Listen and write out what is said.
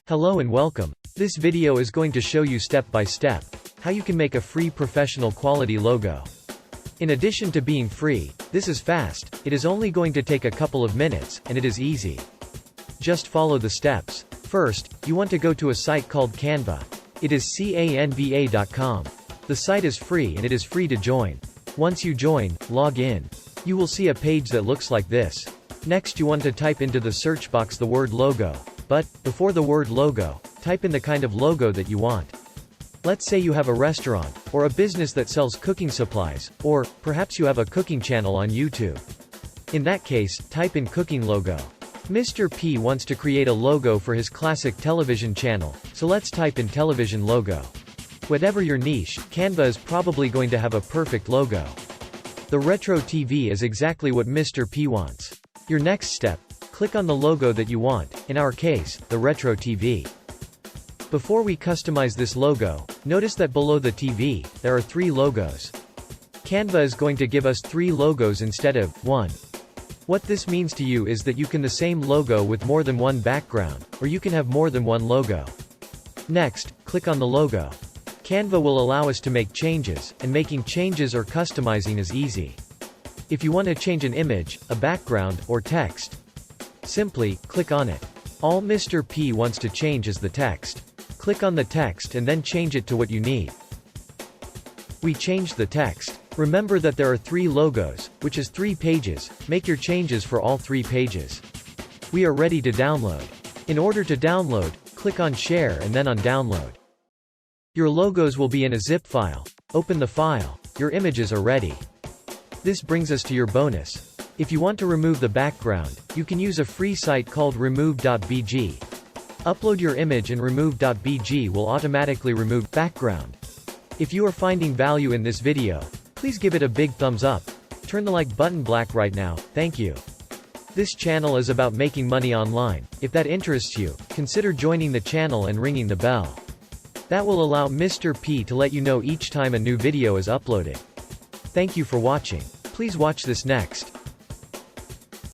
Hello and welcome. This video is going to show you step by step how you can make a free professional quality logo. In addition to being free, this is fast, it is only going to take a couple of minutes, and it is easy. Just follow the steps. First, you want to go to a site called Canva. It is canva.com. The site is free and it is free to join. Once you join, log in. You will see a page that looks like this. Next you want to type into the search box the word logo. But, before the word logo, type in the kind of logo that you want. Let's say you have a restaurant, or a business that sells cooking supplies, or, perhaps you have a cooking channel on YouTube. In that case, type in cooking logo. Mr. P wants to create a logo for his classic television channel, so let's type in television logo. Whatever your niche, Canva is probably going to have a perfect logo. The retro TV is exactly what Mr. P wants. Your next step, click on the logo that you want, in our case, the retro TV. Before we customize this logo, notice that below the TV, there are 3 logos. Canva is going to give us 3 logos instead of 1. What this means to you is that you can the same logo with more than one background, or you can have more than one logo. Next, click on the logo. Canva will allow us to make changes, and making changes or customizing is easy. If you want to change an image, a background, or text, simply click on it. All Mr. P wants to change is the text. Click on the text and then change it to what you need. We changed the text. Remember that there are 3 logos, which is 3 pages. Make your changes for all 3 pages. We are ready to download. In order to download, click on Share and then on Download. Your logos will be in a zip file. Open the file. Your images are ready. This brings us to your bonus. If you want to remove the background, you can use a free site called remove.bg. Upload your image and remove.bg will automatically remove background. If you are finding value in this video, please give it a big thumbs up. Turn the like button black right now, thank you. This channel is about making money online. If that interests you, consider joining the channel and ringing the bell. That will allow Mr. P to let you know each time a new video is uploaded. Thank you for watching. Please watch this next.